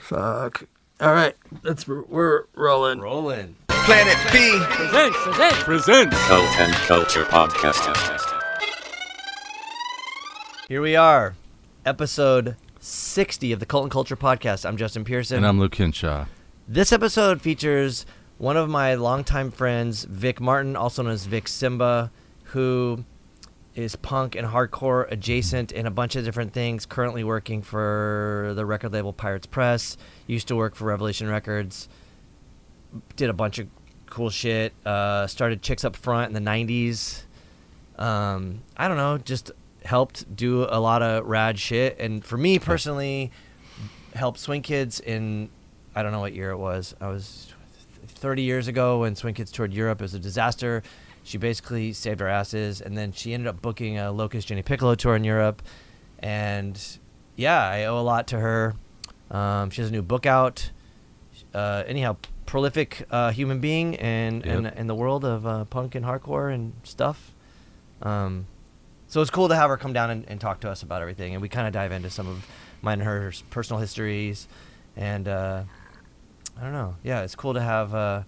Fuck. All right, we're rolling. Planet B Presents Cult and Culture Podcast. Here we are, episode 60 of the Cult and Culture Podcast. I'm Justin Pearson. And I'm Luke Henshaw. This episode features one of my longtime friends, Vic Martin, also known as Vique Simba, who is punk and hardcore adjacent in a bunch of different things, currently working for the record label Pirates Press, used to work for Revelation Records, did a bunch of cool shit, started Chicks Up Front in the 90s. I don't know, just helped do a lot of rad shit. And for me personally, helped Swing Kids in, I don't know what year it was. I was 30 years ago when Swing Kids toured Europe. It was a disaster. She basically saved our asses, and then she ended up booking a Locust Jenny Piccolo tour in Europe. And yeah, I owe a lot to her. She has a new book out. Anyhow, prolific human being and in the world of punk and hardcore and stuff. So it's cool to have her come down and talk to us about everything. And we kind of dive into some of mine and her personal histories. And I don't know. Yeah, it's cool to have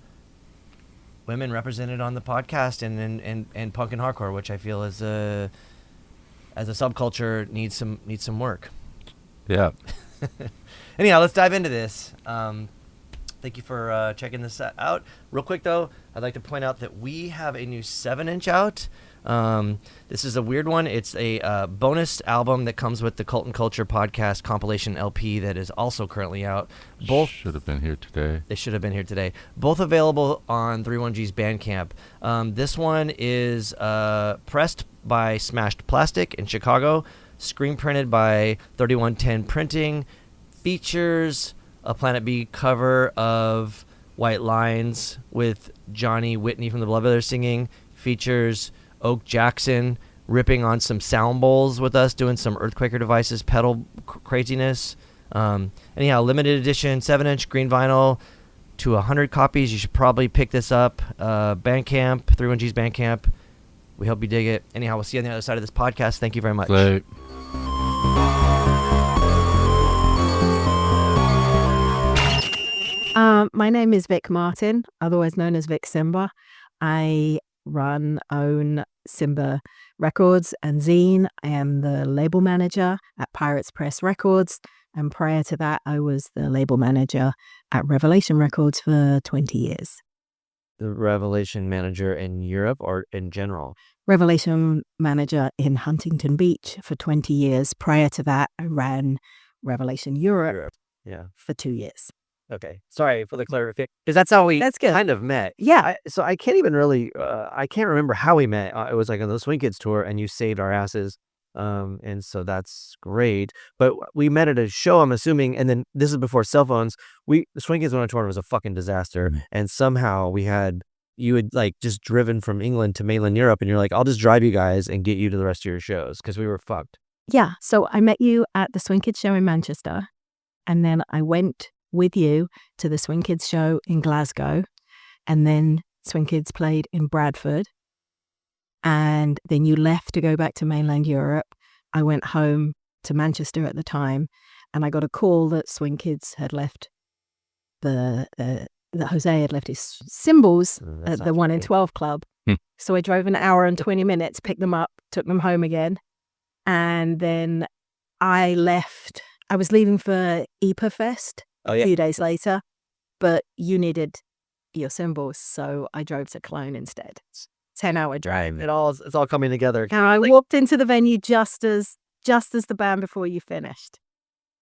women represented on the podcast and punk and hardcore, which I feel as a subculture needs some work. Yeah. Anyhow, let's dive into this. Thank you for checking this out. Real quick though, I'd like to point out that we have a new 7-inch out. This is a weird one. It's a bonus album that comes with the Cult and Culture Podcast compilation LP that is also currently out. Both should have been here today. They should have been here today. Both available on 31G's Bandcamp. This one is pressed by Smashed Plastic in Chicago, screen printed by 3110 Printing, features a Planet B cover of White Lines with Johnny Whitney from the Blood Brothers singing, features Oak Jackson ripping on some sound bowls with us, doing some Earthquaker Devices pedal craziness. Anyhow, limited edition 7-inch green vinyl to 100 copies. You should probably pick this up. Bandcamp, 31G's Bandcamp. We hope you dig it. Anyhow, we'll see you on the other side of this podcast. Thank you very much. Late. My name is Vic Martin, otherwise known as Vique Simba. I own Simba Records and Zine. I am the label manager at Pirates Press Records. And prior to that, I was the label manager at Revelation Records for 20 years. The Revelation manager in Europe or in general? Revelation manager in Huntington Beach for 20 years. Prior to that, I ran Revelation Europe. For 2 years. Okay. Sorry for the clarification. Because that's how we kind of met. Yeah. So I can't even really, I can't remember how we met. It was like on the Swing Kids tour and you saved our asses. And so that's great. But we met at a show, I'm assuming. And then this is before cell phones. The Swing Kids went on tour and it was a fucking disaster. Mm-hmm. And somehow you had like just driven from England to mainland Europe. And you're like, I'll just drive you guys and get you to the rest of your shows because we were fucked. Yeah. So I met you at the Swing Kids show in Manchester. And then I went with you to the Swing Kids show in Glasgow, and then Swing Kids played in Bradford, and then you left to go back to mainland Europe. I went home to Manchester at the time, and I got a call that Swing Kids had left that Jose had left his cymbals at the 1 in 12 club. So I drove an hour and 20 minutes, picked them up, took them home again, and then I left. I was leaving for Ypres Fest a few days later, but you needed your cymbals, so I drove to Cologne instead. 10-hour drive. It's all coming together. And I walked into the venue just as the band before you finished.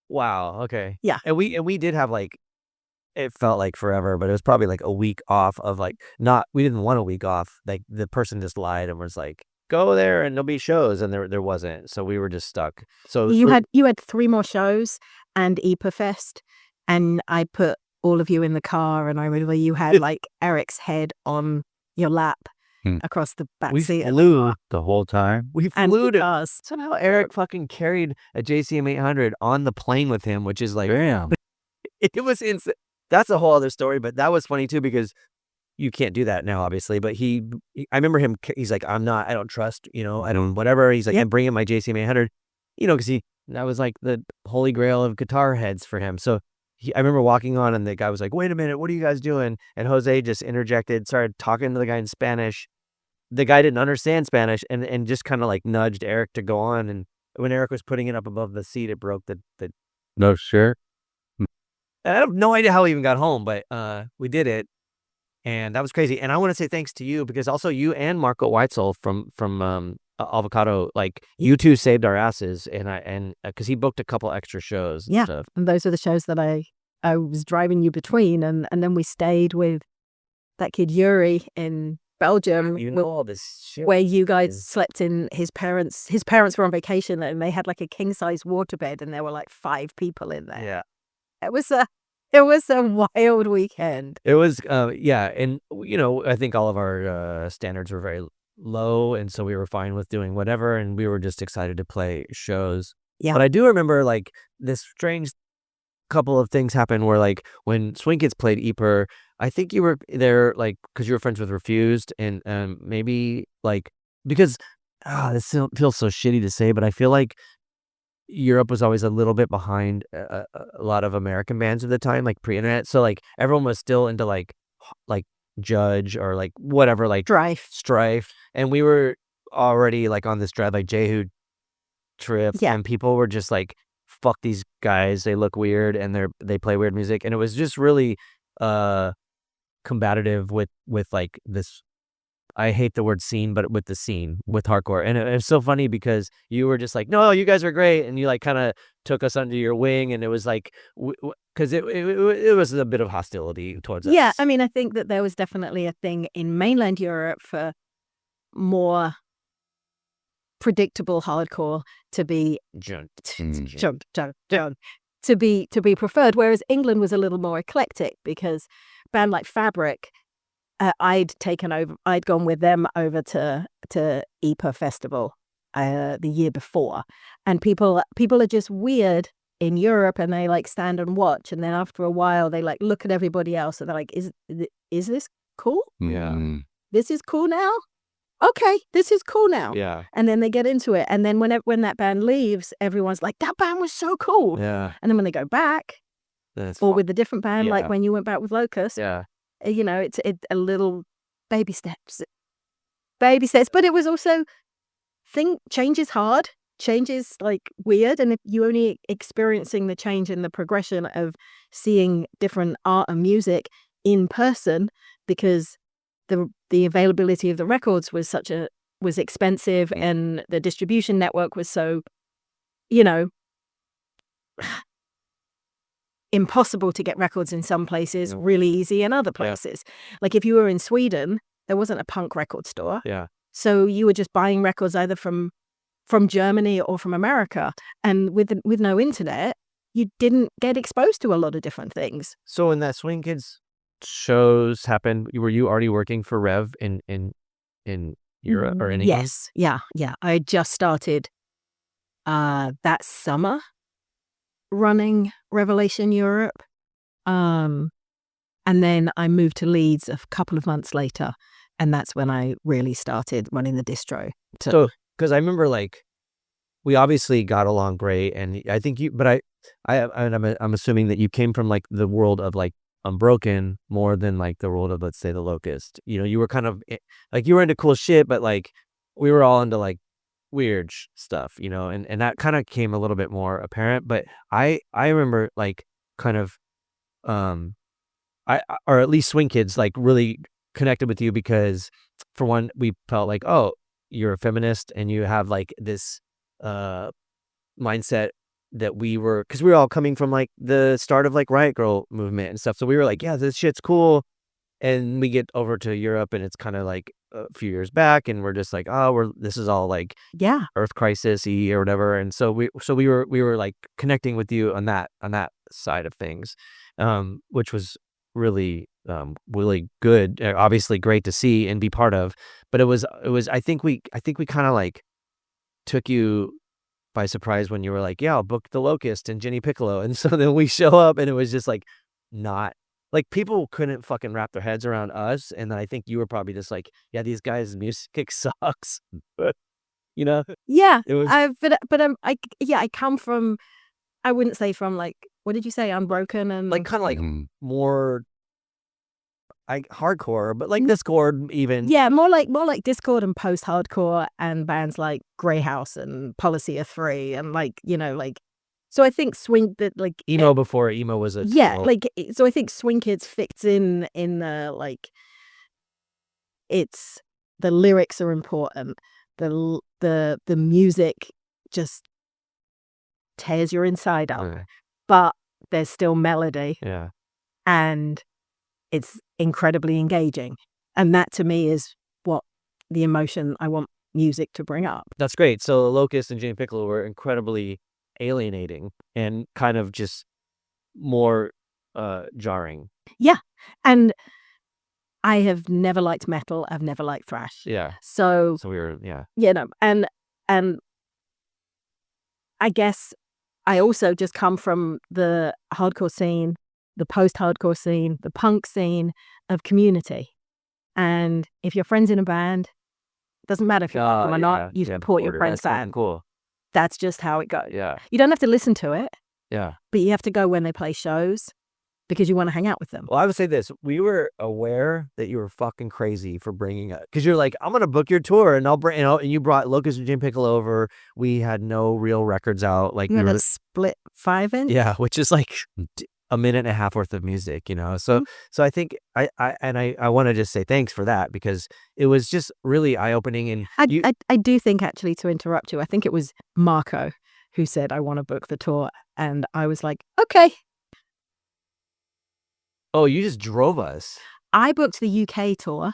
Wow. Okay. Yeah. And we did have like, it felt like forever, but it was probably like a week off of like we didn't want a week off. Like the person just lied and was like, go there and there'll be shows, and there wasn't, so we were just stuck. So you had 3 more shows and Ypres Fest, and I put all of you in the car, and I remember you had like Eric's head on your lap across the back seat. We flew the whole time. We flew to us. Somehow Eric fucking carried a JCM 800 on the plane with him, which is like, damn. It was insane. That's a whole other story, but that was funny too because you can't do that now, obviously. But I remember him. He's like, I don't trust, I don't, whatever. He's like, I'm bringing my JCM 800, because that was like the holy grail of guitar heads for him. So I remember walking on and the guy was like, "Wait a minute, what are you guys doing?" And Jose just interjected, started talking to the guy in Spanish. The guy didn't understand Spanish and just kind of like nudged Eric to go on. And when Eric was putting it up above the seat, it broke the. No shit. I have no idea how we even got home, but we did it. And that was crazy. And I want to say thanks to you because also you and Marco Weitzel from Avocado, like you two saved our asses. And because he booked a couple extra shows. And Yeah. stuff. And those are the shows that I was driving you between. And then we stayed with that kid Yuri in Belgium. You know all this shit. Where you guys slept in his parents' were on vacation and they had like a king size waterbed and there were like 5 people in there. Yeah. It was a wild weekend. It was, yeah. And, I think all of our standards were very low. And so we were fine with doing whatever. And we were just excited to play shows. Yeah. But I do remember like this strange couple of things happened where like when Swing Kids played Eper, I think you were there like because you were friends with Refused and maybe like because this feels so shitty to say, but I feel like Europe was always a little bit behind a lot of American bands at the time, like pre-internet. So like everyone was still into like Judge or like whatever, like Strife, and we were already like on this Dread like Jehu trip, and people were just like, "Fuck these guys, they look weird and they play weird music," and it was just really combative with like this. I hate the word scene, but with the scene with hardcore. And it was so funny because you were just like, "No, you guys are great." And you like kind of took us under your wing. And it was like, because it was a bit of hostility towards us. Yeah. I mean, I think that there was definitely a thing in mainland Europe for more predictable hardcore to be to be preferred. Whereas England was a little more eclectic because a band like Fabric, I'd gone with them over to Ypres Festival the year before, and people are just weird in Europe, and they like stand and watch, and then after a while they like look at everybody else, and they're like, "Is this cool? Yeah, this is cool now. Okay, this is cool now." Yeah, and then they get into it, and then when that band leaves, everyone's like, "That band was so cool." Yeah, and then when they go back, with a different band, like when you went back with Locust, it's a little baby steps. But it was also change is hard. Change is like weird, and if you only experiencing the change in the progression of seeing different art and music in person, because the availability of the records was expensive, and the distribution network was so, impossible to get records in some places, really easy in other places. Like if you were in Sweden, there wasn't a punk record store. Yeah. So you were just buying records either from Germany or from America. And with no internet, you didn't get exposed to a lot of different things. So when that Swing Kids shows happened, were you already working for Rev in Europe or in England? Yes. Yeah. I just started that summer running Revelation Europe. And then I moved to Leeds a couple of months later, and that's when I really started running the distro. So, because I remember like we obviously got along great, and I think I'm assuming that you came from like the world of like Unbroken more than like the world of, let's say, the Locust. You were kind of like you were into cool shit, but like we were all into like weird stuff, and that kind of came a little bit more apparent. But I remember like kind of or at least Swing Kids like really connected with you because for one, we felt like, oh, you're a feminist and you have like this mindset that because we were all coming from like the start of like Riot Girl movement and stuff. So we were like, yeah, this shit's cool. And we get over to Europe and it's kind of like a few years back and we're just like, oh, this is all like Earth Crisis-y or whatever. And so we were like connecting with you on that side of things, which was really really good, obviously great to see and be part of. But it was I think we kind of like took you by surprise when you were like, yeah, I'll book the Locust and Jenny Piccolo. And so then we show up and it was just like not like people couldn't fucking wrap their heads around us. And then I think you were probably just like, yeah, these guys' music sucks. Yeah. It was... I come from, I wouldn't say from like what did you say? Unbroken and like kind of like Mhm. more like hardcore, but like Discord even. yeah, more like Discord and post-hardcore and bands like Grey House and Policy of Three and like like. So I think swing that like Emo before emo was a yeah, tool. like so I think Swing Kids fits in the like it's the lyrics are important. The music just tears your inside up, Okay. but there's still melody Yeah. and it's incredibly engaging. And that to me is what the emotion I want music to bring up. That's great. So Locust and Jane Piccolo were incredibly alienating and kind of just more jarring. And I have never liked metal. I've never liked thrash. Yeah. So So we were and I guess I also just come from the hardcore scene, the post-hardcore scene, the punk scene of community. And if your friend's in a band, doesn't matter if you like them or not, you support your friend's band. Cool. That's just how it goes. Yeah. You don't have to listen to it, Yeah. but you have to go when they play shows because you want to hang out with them. Well, I would say this. We were aware that you were fucking crazy for bringing it. Because you're like, I'm going to book your tour and I'll bring, and you brought Locust and Jane Piccolo over. We had no real records out. Like, You we had were, a split 5-inch? yeah, which is like a minute and a half worth of music, So, I think I want to just say thanks for that because it was just really eye opening. And I do think, actually, to interrupt you, I think it was Marco who said, I want to book the tour. And I was like, okay. oh, you just drove us. I booked the UK tour.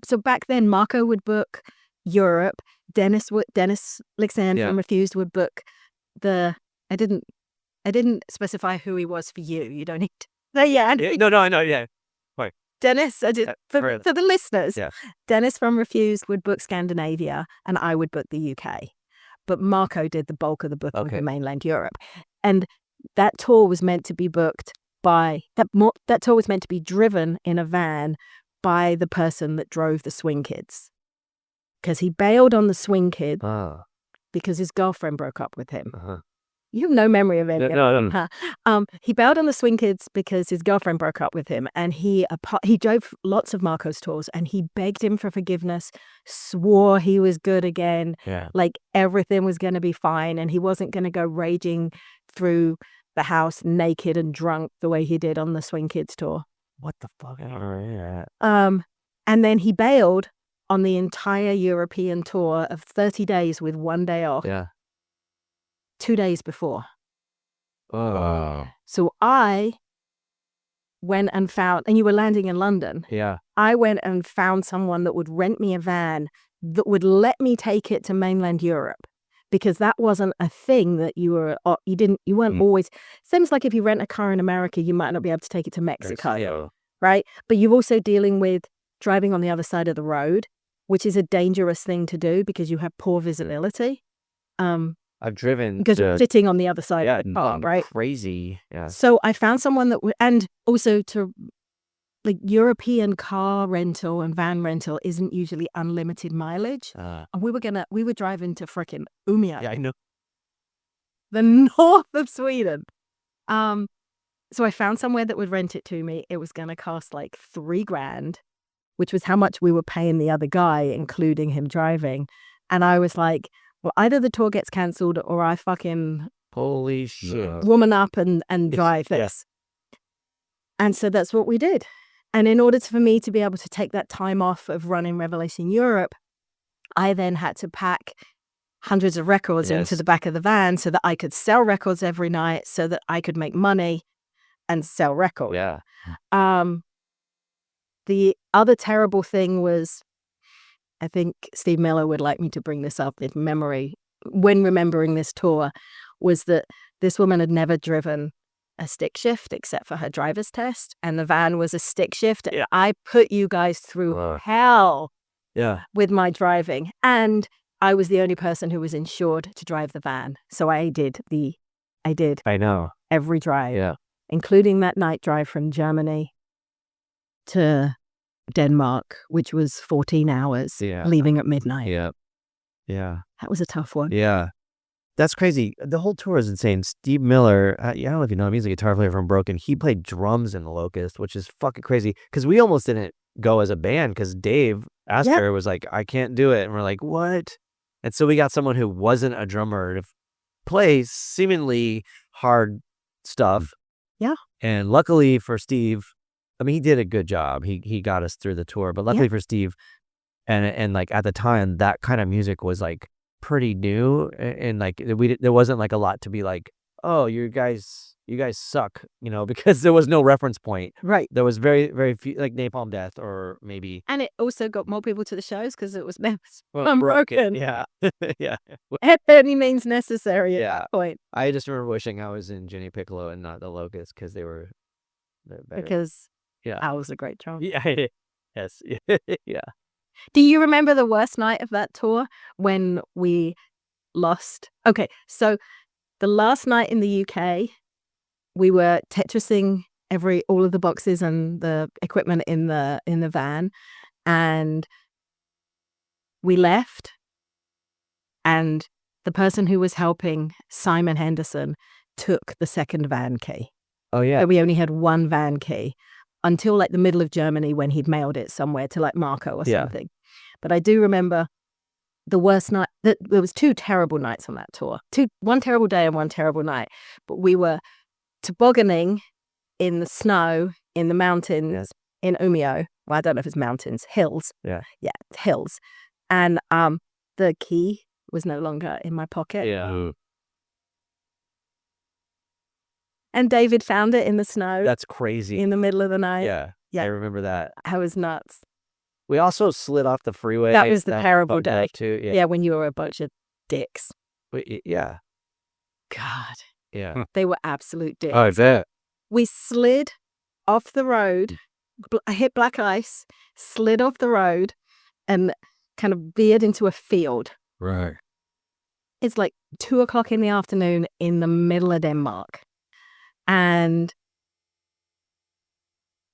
So back then, Marco would book Europe. Dennis Alexander Yeah. Refused would book the. I didn't specify who he was for you. You don't need to. No, yeah, No, I know. Yeah. Dennis. I did for the listeners. Yeah. Dennis from Refused would book Scandinavia, and I would book the UK. But Marco did the bulk of the booking Okay. for mainland Europe, and that tour was meant to be booked by that tour was meant to be driven in a van by the person that drove the Swing Kids, because he bailed on the Swing Kids Oh. because his girlfriend broke up with him. Uh-huh. You have no memory of any of it. No. Huh. He bailed on the Swing Kids because his girlfriend broke up with him, and he drove lots of Marco's tours, and he begged him for forgiveness, swore he was good again, Yeah. like everything was going to be fine, and he wasn't going to go raging through the house naked and drunk the way he did on the Swing Kids tour. What the fuck? I don't know. And then he bailed on the entire European tour of 30 days with 1 day off, Yeah. 2 days before. Oh. So I went and found, and you were landing in London. Yeah. I went and found someone that would rent me a van that would let me take it to mainland Europe, because that wasn't a thing that you weren't always. Same as like if you rent a car in America, you might not be able to take it to Mexico, Yeah. right? But you're also dealing with driving on the other side of the road, which is a dangerous thing to do because you have poor visibility. I've driven Because you're sitting on the other side of the car, right? Crazy. Yeah. So I found someone that and also to like European car rental and van rental isn't usually unlimited mileage. And we were driving to frickin' Umeå, Yeah, I know. the north of Sweden. So I found somewhere that would rent it to me. It was going to cost like $3,000, which was how much we were paying the other guy, including him driving. And I was like, well, either the tour gets cancelled or I fucking Holy shit. woman up and drive Yeah. this. And so that's what we did. And in order for me to be able to take that time off of running Revelation Europe, I then had to pack hundreds of records into the back of the van so that I could sell records every night, so that I could make money and sell records. Yeah. The other terrible thing was, I think Steve Miller would like me to bring this up in memory when remembering this tour, was that this woman had never driven a stick shift except for her driver's test, and the van was a stick shift. Yeah. I put you guys through hell Yeah. with my driving, and I was the only person who was insured to drive the van. So I did I know. every drive, Yeah. including that night drive from Germany to Denmark, which was 14 hours, Yeah. leaving at midnight. Yeah. Yeah. That was a tough one. Yeah. That's crazy. The whole tour is insane. Steve Miller, I don't know if you know him, he's a guitar player from Broken. He played drums in the Locust, which is fucking crazy. Because we almost didn't go as a band because Dave Asper was like, I can't do it. And we're like, what? And so we got someone who wasn't a drummer to play seemingly hard stuff. Yeah. And luckily for Steve, I mean, he did a good job. He got us through the tour. But luckily for Steve, and like at the time, that kind of music was like pretty new, and like there wasn't like a lot to be like, oh, you guys suck, because there was no reference point. Right. There was very, very few, like Napalm Death or maybe And it also got more people to the shows because it was Broken. unbroken. Yeah. Yeah. At any means necessary at Yeah. that point. I just remember wishing I was in Jenny Piccolo and not the Locust because they're better. Because Yeah. Al was a great drummer. Yeah. Yes. Yeah. Do you remember the worst night of that tour when we lost? Okay, so the last night in the UK, we were Tetrising all of the boxes and the equipment in the van, and we left, and the person who was helping, Simon Henderson, took the second van key. Oh yeah. So we only had one van key until like the middle of Germany when he'd mailed it somewhere to like Marco or something. But I do remember the worst night. There was two terrible nights on that tour. One terrible day and one terrible night. But we were tobogganing in the snow in the mountains in Umeå. Well, I don't know if it's mountains, hills. Yeah. Yeah, hills. And the key was no longer in my pocket. Yeah. And David found it in the snow. That's crazy. In the middle of the night. Yeah. Yeah. I remember that. I was nuts. We also slid off the freeway. That was the terrible fucked day. up too. Yeah, when you were a bunch of dicks. Yeah. God, Yeah. they were absolute dicks. Oh, I bet. We slid off the road. I hit black ice, slid off the road, and kind of veered into a field. Right. It's like 2:00 in the afternoon in the middle of Denmark. And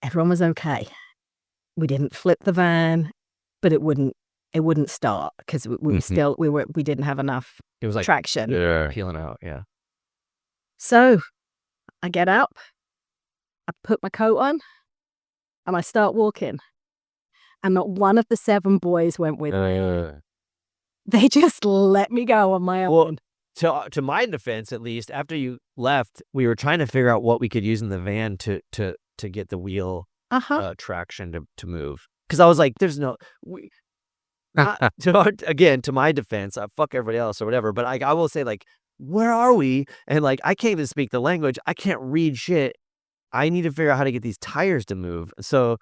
everyone was okay. We didn't flip the van, but it wouldn't start because we didn't have enough It was like traction. peeling out. Yeah. So I get up, I put my coat on, and I start walking. And not one of the 7 boys went with me. They just let me go on my own. Well, to my defense, at least, after you left, we were trying to figure out what we could use in the van to get the wheel traction to move. Because I was like, there's no... again, to my defense, fuck everybody else or whatever, but I will say, like, where are we? And, like, I can't even speak the language. I can't read shit. I need to figure out how to get these tires to move. So...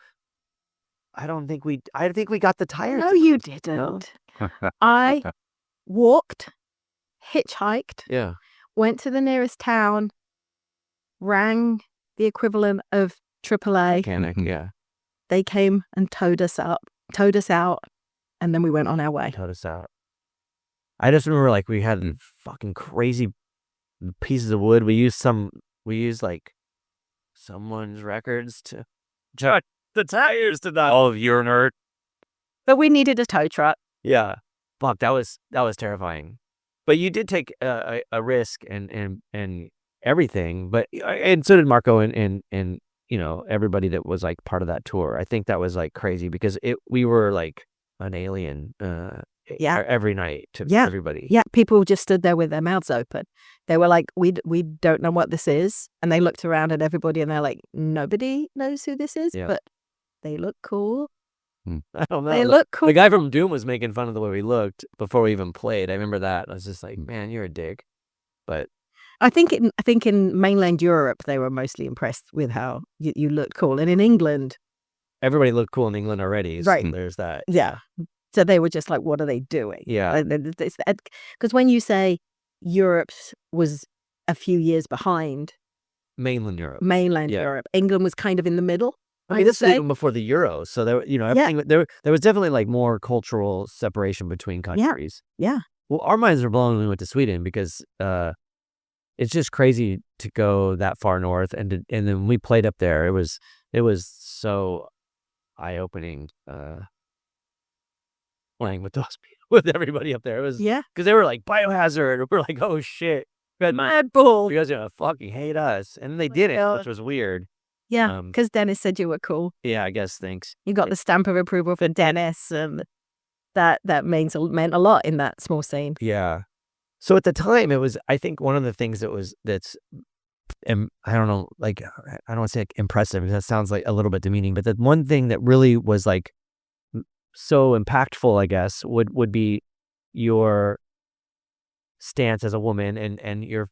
I think we got the tires. No, you didn't. I walked, hitchhiked, went to the nearest town, rang the equivalent of AAA. Mechanic, yeah. They came and towed us out, and then we went on our way. Towed us out. I just remember, like, we had fucking crazy pieces of wood. We used like someone's records to judge the tires to not all of your nerd. But we needed a tow truck. Yeah. Fuck, that was terrifying. But you did take a risk and everything, but and so did Marco and everybody that was like part of that tour. I think that was like crazy because we were like an alien every night to everybody. Yeah, people just stood there with their mouths open. They were like, we don't know what this is. And they looked around at everybody and they're like, nobody knows who this is, but they look cool. I don't know. They look cool. The guy from Doom was making fun of the way we looked before we even played. I remember that. I was just like, man, you're a dick. But I think in mainland Europe, they were mostly impressed with how you looked cool. And in England, everybody looked cool in England already. So right. There's that. Yeah. So they were just like, what are they doing? Yeah. Because when you say Europe was a few years behind mainland Europe, Europe, England was kind of in the middle. I mean, this was even before the Euro, so there, everything there was definitely like more cultural separation between countries. Yeah. Well, our minds were blown when we went to Sweden because it's just crazy to go that far north, and then we played up there. It was so eye opening playing with those with everybody up there. It was Yeah. because they were like Biohazard. We're like, oh shit, Mad Bull. you guys are gonna fucking hate us, and they didn't, God. which was weird. Yeah, because Dennis said you were cool. Yeah, I guess. Thanks. You got the stamp of approval for Dennis, and that meant a lot in that small scene. Yeah. So at the time, it was, I think, one of the things that's I don't know, like, I don't want to say like impressive. That sounds like a little bit demeaning, but the one thing that really was like so impactful, I guess, would be your stance as a woman and your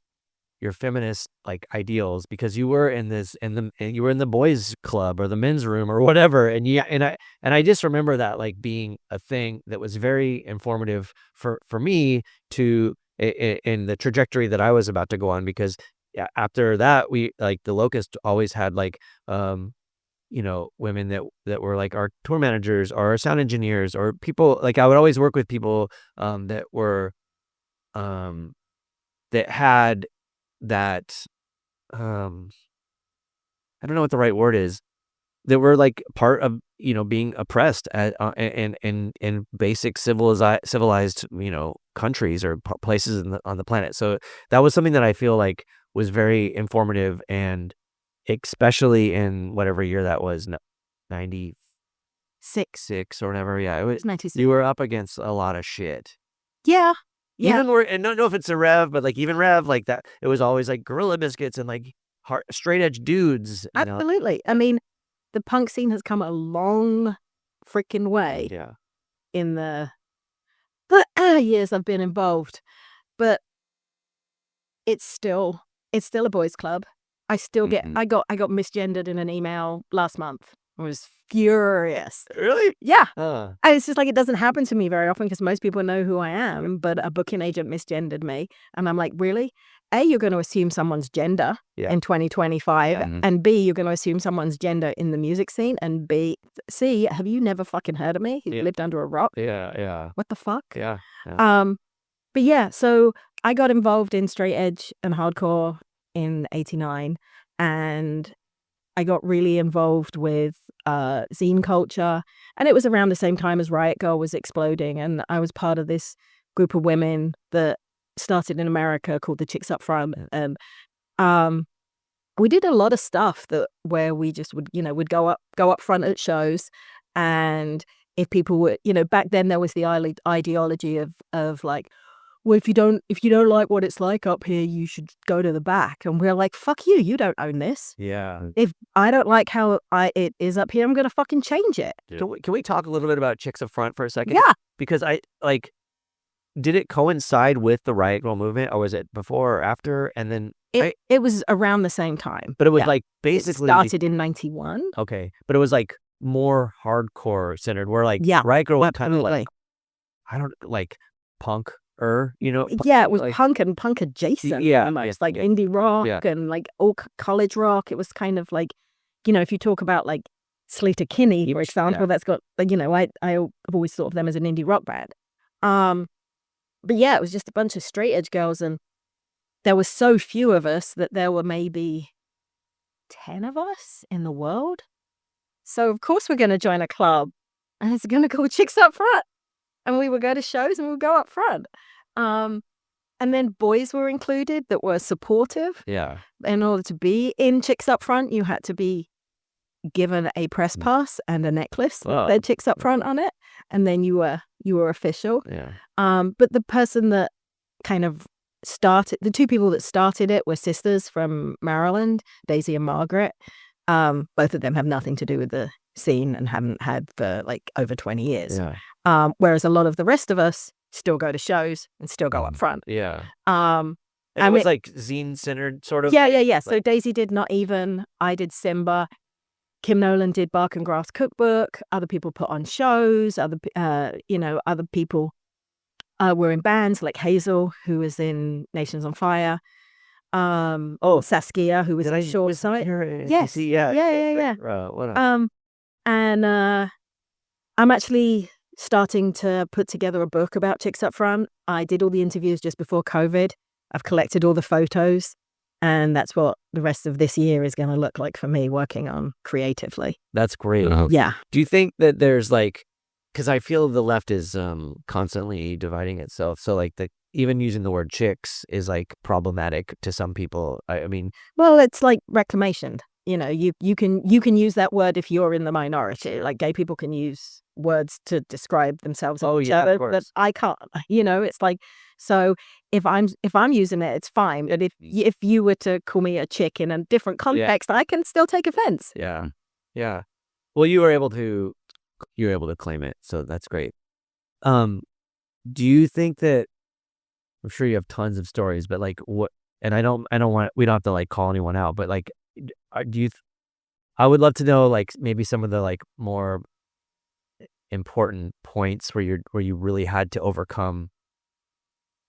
feminist like ideals, because you were in the boys club or the men's room or whatever, and I just remember that like being a thing that was very informative for me to in the trajectory that I was about to go on, because after that we like the Locust always had like women that were like our tour managers or our sound engineers or people, like I would always work with people that were that had that I don't know what the right word is, that were like part of being oppressed in basic civilized countries or places on the planet. So that was something that I feel like was very informative, and especially in whatever year that was, 96 or whatever. Yeah, it was 96. You were up against a lot of shit. Yeah. Even and don't know if it's a Rev, but like even Rev, like that, it was always like Gorilla Biscuits and like straight edge dudes. Absolutely. I mean, the punk scene has come a long freaking way. Yeah. In the years I've been involved, but it's still a boys' club. I still get I got misgendered in an email last month. I was furious. Really? Yeah. It's just like, it doesn't happen to me very often because most people know who I am, but a booking agent misgendered me. And I'm like, really? A, you're going to assume someone's gender in 2025. And B, you're going to assume someone's gender in the music scene. And C, have you never fucking heard of me? You lived under a rock? Yeah. What the fuck? Yeah. But yeah, so I got involved in straight edge and hardcore in 89. And I got really involved with zine culture, and it was around the same time as Riot Girl was exploding, and I was part of this group of women that started in America called the Chicks Up Front, and we did a lot of stuff where we just would go up front at shows, and if people were back then there was the ideology of like, well, if you don't like what it's like up here, you should go to the back. And we're like, fuck you, you don't own this. Yeah. If I don't like how it is up here, I'm going to fucking change it. Yeah. Can we talk a little bit about Chicks Up Front for a second? Yeah. Because did it coincide with the Riot Girl movement, or was it before or after? And then it was around the same time. But it was like basically it started in 91. Okay. But it was like more hardcore centered, where like Riot Girl was kind of like, I don't like punk. Yeah, it was like, punk and punk adjacent. Almost like indie rock and like all college rock. It was kind of like, if you talk about like Sleater Kinney, for example, that's got I've always thought of them as an indie rock band. But yeah, it was just a bunch of straight edge girls, and there were so few of us that there were maybe 10 of us in the world. So of course we're going to join a club, and it's going to call Chicks Up Front. And we would go to shows and we would go up front. And then boys were included that were supportive. Yeah. In order to be in Chicks Up Front, you had to be given a press pass and a necklace that said Chicks Up Front on it. And then you were official. Yeah. But the person that kind of the two people that started it were sisters from Maryland, Daisy and Margaret. Both of them have nothing to do with the scene and haven't had for like over 20 years. Yeah. Whereas a lot of the rest of us still go to shows and still go up front. Yeah. And it was like zine centered sort of. Yeah. So Daisy did Not Even. I did Simba. Kim Nolan did Bark and Grass Cookbook. Other people put on shows. Other people were in bands like Hazel, who was in Nations on Fire. Saskia, who was in Short Sight. Yes. Yeah. And I'm actually starting to put together a book about Chicks Up Front. I did all the interviews just before COVID. I've collected all the photos, and that's what the rest of this year is going to look like for me working on creatively. That's great. Yeah. Do you think that there's like because I feel the left is constantly dividing itself. So like even using the word chicks is like problematic to some people. I mean, Well, it's like reclamation. You know, you can use that word if you're in the minority. Like gay people can use words to describe themselves and each other, but I can't. You know, it's like, so if I'm using it, it's fine. But if you were to call me a chick in a different context, I can still take offense. Yeah. Yeah. Well, you were able to claim it, so that's great. Do you think that, I'm sure you have tons of stories, but like what, and I don't want, we don't have to like call anyone out, but like, I would love to know like maybe some of the like more important points where you really had to overcome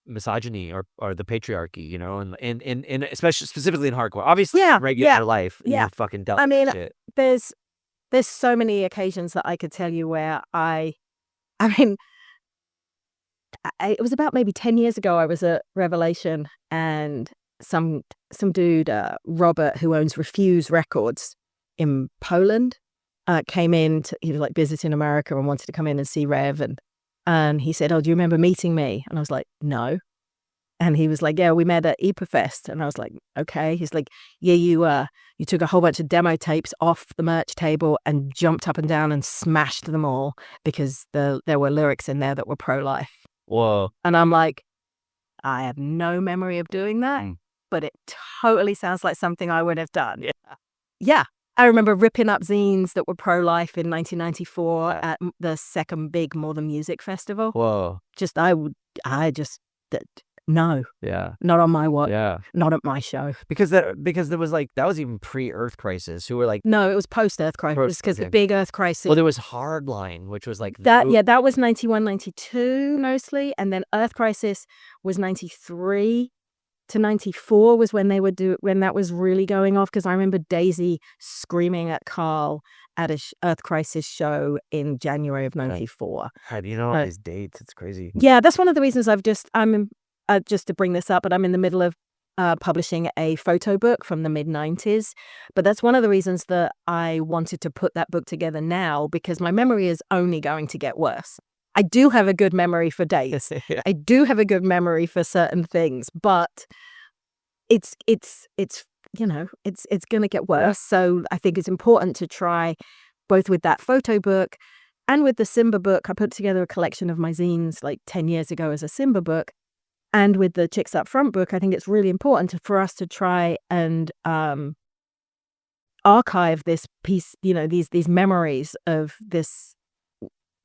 misogyny or the patriarchy, you know, and especially specifically in hardcore. Obviously, regular life, you fucking dealt with shit. There's so many occasions that I could tell you where I mean, it was about maybe 10 years ago. I was at Revelation, and some dude, Robert, who owns Refuse Records in Poland, came in. He was like visiting America and wanted to come in and see Rev, and he said, "Oh, do you remember meeting me?" And I was like, "No." And he was like, "Yeah, we met at Fest." And I was like, "Okay." He's like, "Yeah, you took a whole bunch of demo tapes off the merch table and jumped up and down and smashed them all because there were lyrics in there that were pro-life." Whoa. And I'm like, I have no memory of doing that, but it totally sounds like something I would have done. Yeah. I remember ripping up zines that were pro-life in 1994 at the second big More Than Music festival. Whoa. No. Yeah. Not on my watch. Yeah. Not at my show. Because there was like, that was even pre-Earth Crisis, who were like... No, it was post-Earth Crisis, because the big Earth Crisis... Well, there was Hardline, which was like... That was 91, 92 mostly, and then Earth Crisis was 93 to 94 was when when that was really going off, because I remember Daisy screaming at Carl at a Earth Crisis show in January of 94. God, you know all these dates, it's crazy. Yeah, that's one of the reasons just to bring this up, but I'm in the middle of publishing a photo book from the mid-90s. But that's one of the reasons that I wanted to put that book together now, because my memory is only going to get worse. I do have a good memory for dates. I do have a good memory for certain things, but it's you know, it's going to get worse. Yeah. So I think it's important to try, both with that photo book and with the Simba book. I put together a collection of my zines like 10 years ago as a Simba book. And with the Chicks Up Front book, I think it's really important for us to try and archive this piece, you know, these memories of this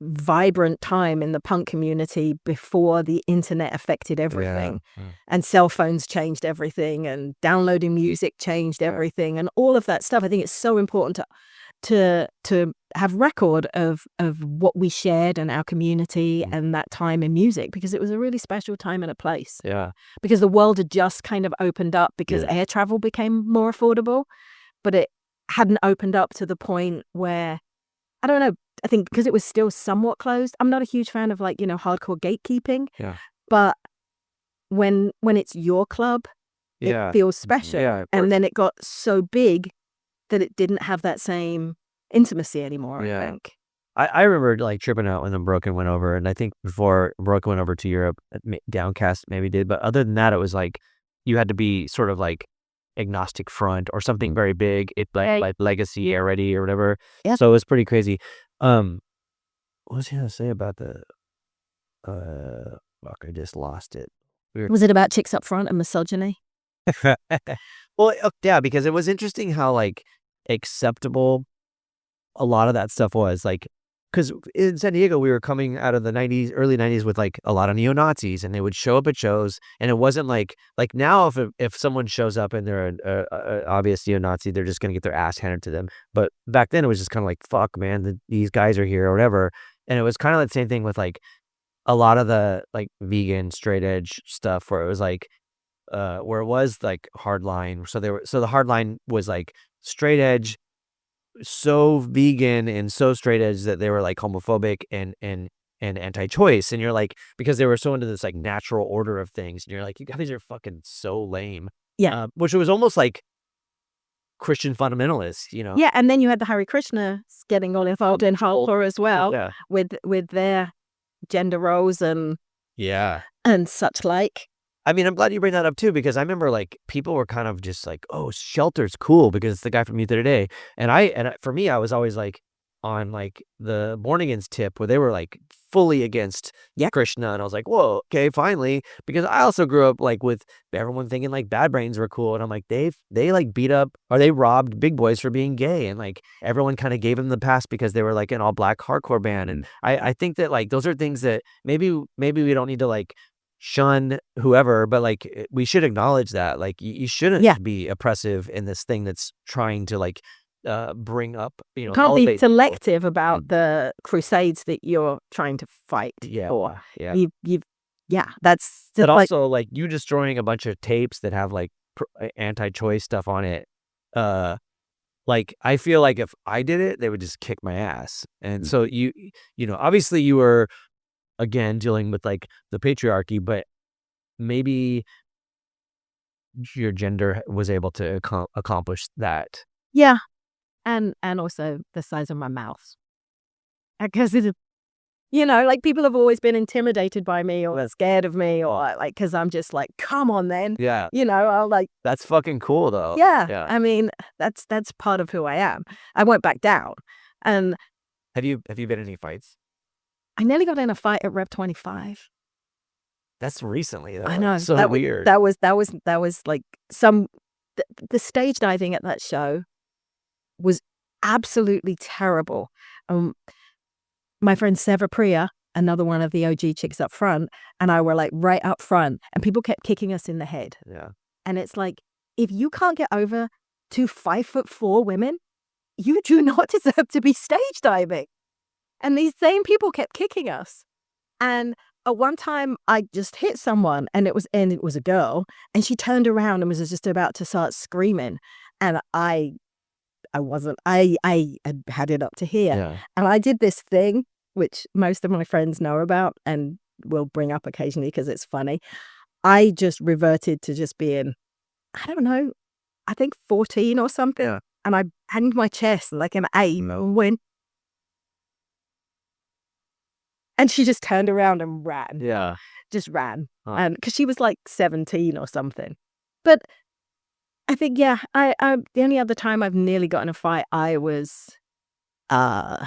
vibrant time in the punk community before the internet affected everything. And cell phones changed everything, and downloading music changed everything, and all of that stuff. I think it's so important to have record of what we shared in our community and that time in music, because it was a really special time and a place. Yeah. Because the world had just kind of opened up, because air travel became more affordable, but it hadn't opened up to the point where, I don't know, I think because it was still somewhat closed. I'm not a huge fan of, like, you know, hardcore gatekeeping. Yeah. But when it's your club, it feels special. Yeah, and then it got so big that it didn't have that same intimacy anymore, I think. I remember like tripping out when Unbroken went over, and I think before Unbroken went over to Europe, Downcast maybe did, but other than that, it was like you had to be sort of like agnostic front or something very big, like Legacy already or whatever. Yeah. So it was pretty crazy. What was he gonna say about the fuck, I just lost it. Was it about Chicks Up Front and misogyny? Well, yeah, because it was interesting how like acceptable a lot of that stuff was, like, because in San Diego we were coming out of the early 90s with like a lot of neo-Nazis, and they would show up at shows, and it wasn't like now if someone shows up and they're an obvious neo-Nazi, they're just gonna get their ass handed to them. But back then it was just kind of like, fuck man, these guys are here or whatever. And it was kind of the same thing with like a lot of the like vegan straight edge stuff, where it was like where it was like hardline. So the hardline was like straight edge, so vegan and so straight edge that they were like homophobic and anti-choice, and you're like, because they were so into this like natural order of things, and you're like, you guys are fucking so lame. Yeah. Which was almost like Christian fundamentalists, you know. Yeah, and then you had the Hare Krishna getting all involved in hardcore as well, Yeah. with their gender roles and such like. I mean, I'm glad you bring that up too, because I remember like people were kind of just like, "Oh, Shelter's cool because it's the guy from Youth of Today," for me, I was always like on like the Morningans tip where they were like fully against Krishna, and I was like, "Whoa, okay, finally," because I also grew up like with everyone thinking like Bad Brains were cool, and I'm like, they like beat up or they robbed Big Boys for being gay, and like everyone kind of gave them the pass because they were like an all black hardcore band, and I think that like those are things that maybe we don't need to like shun whoever, but like we should acknowledge that like you shouldn't be oppressive in this thing that's trying to like bring up, you know, Can't be elevate selective about the crusades that you're trying to fight for. You've that's but like, also like you destroying a bunch of tapes that have like anti-choice stuff on it, like I feel like if I did it they would just kick my ass. And so you know, obviously you were again dealing with like the patriarchy, but maybe your gender was able to accomplish that. yeah, and also the size of my mouth, because it, you know, like people have always been intimidated by me or scared of me or like because I'm just like, come on then, you know, I'll like, that's fucking cool though. I mean that's part of who I am. I won't back down. And have you been in any fights? I nearly got in a fight at Rev 25. That's recently though. I know, so that weird. That was like the stage diving at that show was absolutely terrible. My friend Seva Priya, another one of the OG chicks up front, and I were like right up front, and people kept kicking us in the head. Yeah. And it's like, if you can't get over 2 5'4" women, you do not deserve to be stage diving. And these same people kept kicking us. And at one time I just hit someone, and it was a girl, and she turned around and was just about to start screaming. And I had it up to here. Yeah. And I did this thing, which most of my friends know about and will bring up occasionally because it's funny. I just reverted to just being, I don't know, I think 14 or something. Yeah. And I hanged my chest like an aim and went. And she just turned around and ran. Yeah. Just ran. Huh. And because she was like 17 or something. But I think, I the only other time I've nearly gotten a fight, I was 20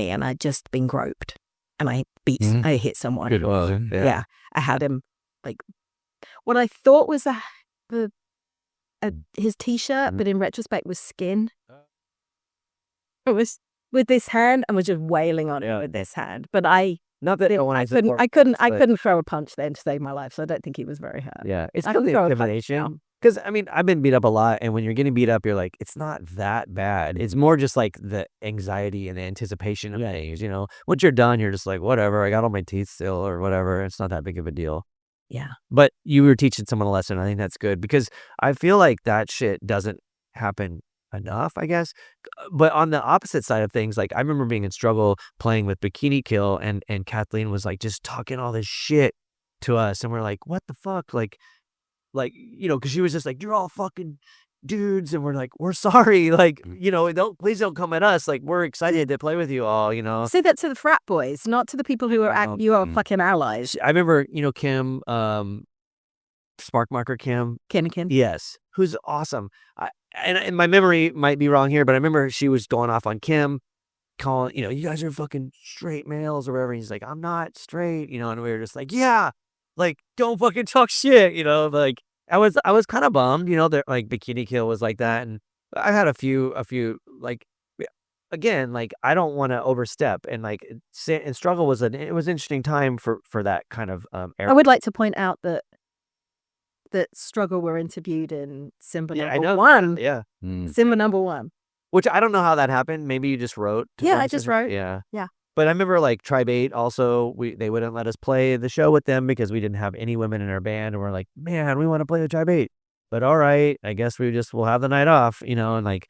and I'd just been groped. And I hit someone. Good. Well, Yeah. I had him like what I thought was his t-shirt, but in retrospect was skin. It was with this hand and was just wailing on it with this hand. But I couldn't throw a punch then to save my life, so I don't think he was very hurt. Yeah, it's I still can the throw a punch intimidation. now. Because I mean, I've been beat up a lot, and when you're getting beat up, you're like, it's not that bad. It's more just like the anxiety and the anticipation of things. You know, once you're done, you're just like, whatever. I got all my teeth still, or whatever. It's not that big of a deal. Yeah. But you were teaching someone a lesson. I think that's good because I feel like that shit doesn't happen enough, I guess. But on the opposite side of things, like I remember being in struggle playing with Bikini Kill, and Kathleen was like just talking all this shit to us, and we're like, what the fuck, like you know, because she was just like, you're all fucking dudes, and we're like, we're sorry, like, you know, please don't come at us, like we're excited to play with you all, you know. Say that to the frat boys, not to the people who are you are fucking allies. I remember, you know, Kim, Sparkmarker Kim, yes, who's awesome. And my memory might be wrong here, but I remember she was going off on Kim, calling, you know, you guys are fucking straight males or whatever. And he's like, I'm not straight, you know, and we were just like, yeah, like don't fucking talk shit, you know. Like I was kind of bummed, you know, that like Bikini Kill was like that, and I had a few like, again, like I don't want to overstep, and like and struggle was it was an interesting time for that kind of era. I would like to point out that struggle were interviewed in Simba number 1. Yeah. Simba number 1. Which I don't know how that happened. Maybe you just wrote. I just wrote. Yeah. Yeah. But I remember like Tribe 8 also, they wouldn't let us play the show with them because we didn't have any women in our band. And we're like, man, we want to play with Tribe 8. But all right, I guess we'll have the night off, you know. And like,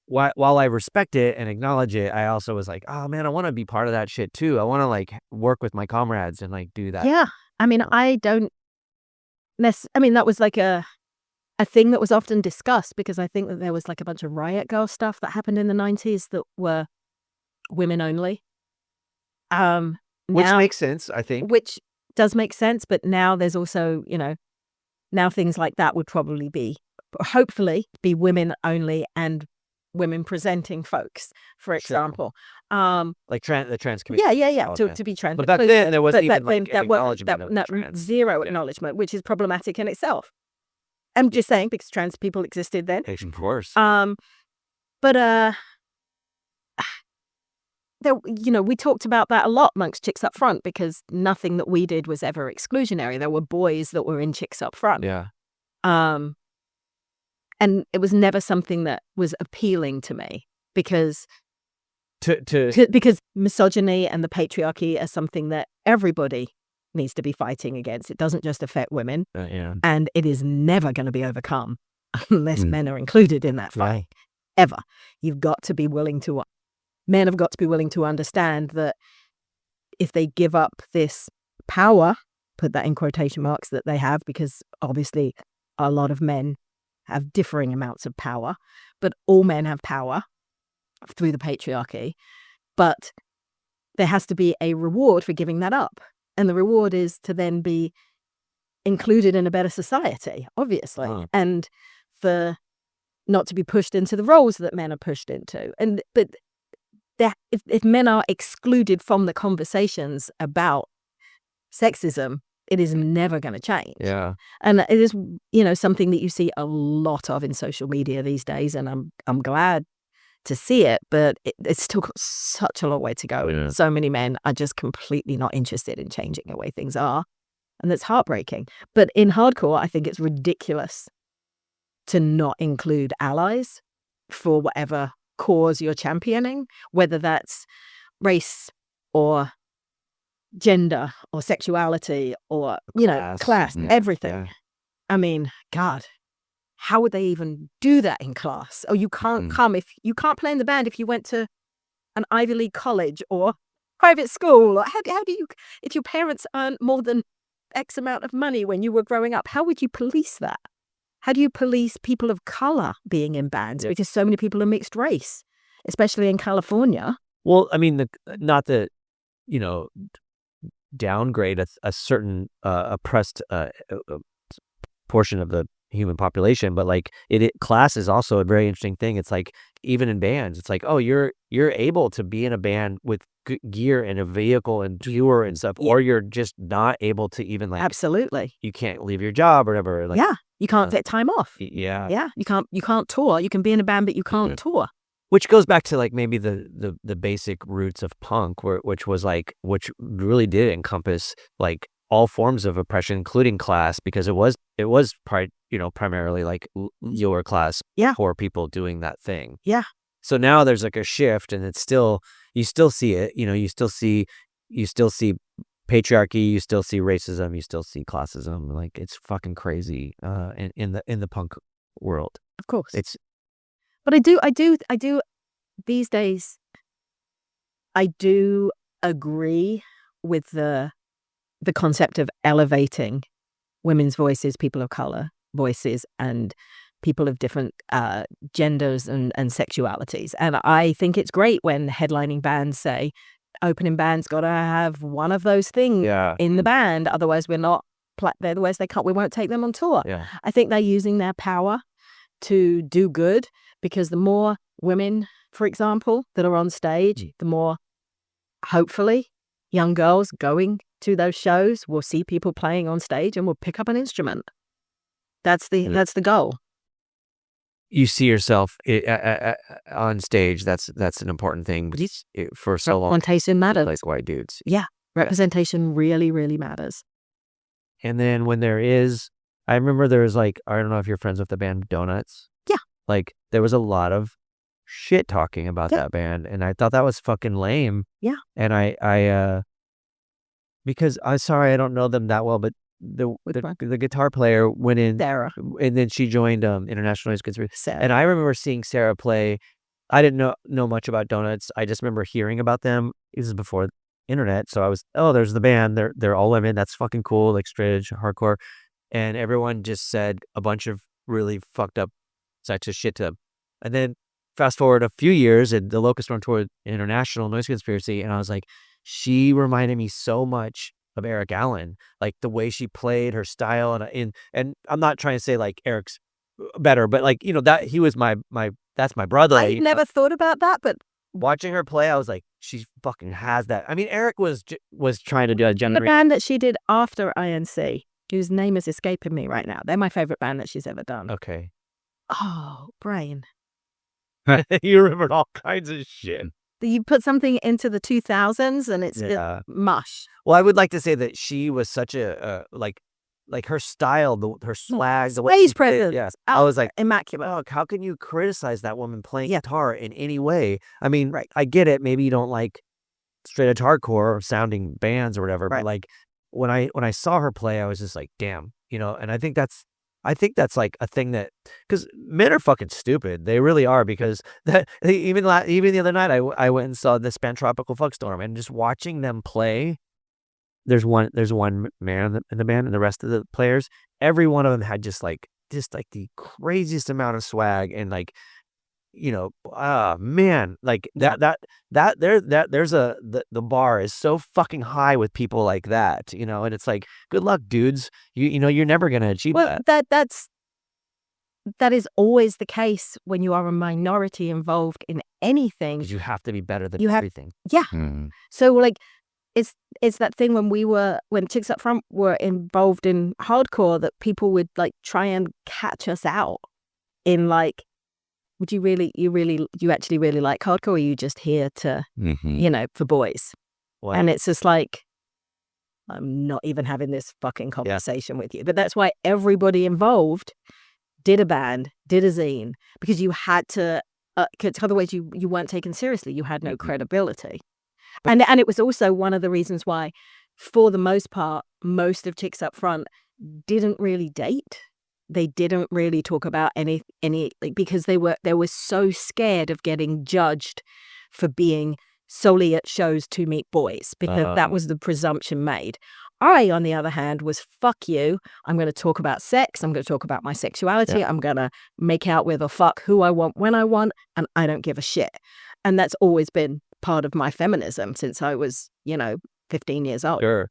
while I respect it and acknowledge it, I also was like, oh man, I want to be part of that shit too. I want to like work with my comrades and like do that. Yeah. I mean, I don't I mean, that was like a thing that was often discussed, because I think that there was like a bunch of riot girl stuff that happened in the 90s that were women only. Which Now, makes sense, I think. which does make sense, but now there's also, now things like that would probably hopefully be women only and women presenting folks, for example. Like the trans community. Yeah. Okay. To be trans. But back then, there wasn't even then like an acknowledgement of trans. zero acknowledgement, which is problematic in itself. I'm just saying, because trans people existed then. Of course. But there, we talked about that a lot amongst Chicks Up Front, because nothing that we did was ever exclusionary. There were boys that were in Chicks Up Front. Yeah. And it was never something that was appealing to me, because To misogyny and the patriarchy are something that everybody needs to be fighting against. It doesn't just affect women, yeah. and it is never going to be overcome unless men are included in that fight. Right. Ever. Men have got to be willing to understand that if they give up this power, put that in quotation marks, that they have, because obviously a lot of men have differing amounts of power, but all men have power through the patriarchy. But there has to be a reward for giving that up. And the reward is to then be included in a better society, obviously, and for not to be pushed into the roles that men are pushed into. But if men are excluded from the conversations about sexism, it is never going to change. Yeah. And it is, something that you see a lot of in social media these days, and I'm glad to see it, but it's still got such a long way to go. Yeah. So many men are just completely not interested in changing the way things are, and that's heartbreaking. But in hardcore, I think it's ridiculous to not include allies for whatever cause you're championing, whether that's race or gender or sexuality or class, everything. Yeah. I mean, God, how would they even do that in class? Oh, you can't you can't play in the band if you went to an Ivy League college or private school, or how do you, if your parents earned more than X amount of money when you were growing up, how would you police that? How do you police people of color being in bands? Because so many people are mixed race, especially in California. Well, I mean, not the, downgrade a certain oppressed portion of the human population, but like class is also a very interesting thing. It's like, even in bands, it's like, oh, you're able to be in a band with gear and a vehicle and tour and stuff, or you're just not able to even Absolutely. You can't leave your job or whatever. You can't take time off. Yeah. You can't tour. You can be in a band, but you can't tour. Which goes back to like maybe the basic roots of punk, which really did encompass like all forms of oppression, including class, because it was primarily like lower class poor people doing that thing. Yeah. So now there's like a shift, and it's still, you still see it. You still see patriarchy, you still see racism, you still see classism. Like, it's fucking crazy in the punk world. Of course. But I do these days, I do agree with the concept of elevating women's voices, people of color voices, and people of different genders and sexualities. And I think it's great when headlining bands say, opening band's got to have one of those things in the band, otherwise we're not, otherwise we won't take them on tour. Yeah. I think they're using their power to do good, because the more women, for example, that are on stage, the more, hopefully, young girls going to those shows will see people playing on stage and will pick up an instrument. That's the goal. You see yourself on stage. That's an important thing for so long. Representation matters. Like white dudes. Yeah, representation really, really matters. And then when I remember there was like, I don't know if you're friends with the band Donuts. Yeah. Like, there was a lot of shit talking about that band, and I thought that was fucking lame. Yeah. And I because I'm sorry, I don't know them that well, but the guitar player went in, Sarah, and then she joined International Noise Conspiracy. And I remember seeing Sarah play. I didn't know much about Donuts. I just remember hearing about them. This is before internet, so I was, there's the band. They're all women. That's fucking cool, like straight edge hardcore. And everyone just said a bunch of really fucked up sexist shit to. And then fast forward a few years, and the Locust went toward International Noise Conspiracy, and I was like, she reminded me so much of Eric Allen, like the way she played, her style, and I'm not trying to say like Eric's better, but like, you know, that he was my that's my brother. I never thought about that, but Watching her play, I was like, she fucking has that. I mean, Eric was trying to do a the generation. band that she did after INC, whose name is escaping me right now, they're my favorite band that she's ever done. Okay. Oh, brain. You remembered all kinds of shit. You put something into the 2000s and it's Yeah. mush. Well, I would like to say that she was such a like her style, her swag, the way Stage she played, presence. yes. I was like, Immaculate. oh, how can you criticize that woman playing Yeah. guitar in any way? I mean, Right. I get it. Maybe you don't like straight edge hardcore or sounding bands or whatever, Right. but like when I saw her play, I was just like, damn, you know. And I think that's like a thing that, because men are fucking stupid. They really are, because that even the other night I went and saw this band Tropical Fuckstorm, and just watching them play. There's one man in the band, and the rest of the players, every one of them had just like the craziest amount of swag, and like, you know, man, like the bar is so fucking high with people like that, you know, and it's like, good luck, dudes. You know, you're never gonna achieve Well, that. that is always the case when you are a minority involved in anything. Because you have to be better than You have- everything. Yeah. Mm. So like it's that thing when Chicks Up Front were involved in hardcore, that people would like try and catch us out in like, would you actually really like hardcore, or are you just here to, Mhm. you know, for boys? What? And it's just like, I'm not even having this fucking conversation with you. But that's why everybody involved did a band, did a zine, because you had to, because otherwise you weren't taken seriously. You had no credibility. And it was also one of the reasons why, for the most part, most of Chicks Up Front didn't really date. They didn't really talk about any like, because they were so scared of getting judged for being solely at shows to meet boys, because that was the presumption made. I, on the other hand, was fuck you. I'm going to talk about sex. I'm going to talk about my sexuality. I'm going to make out with or fuck who I want when I want, and I don't give a shit. And that's always been part of my feminism since I was, 15 years old. Sure.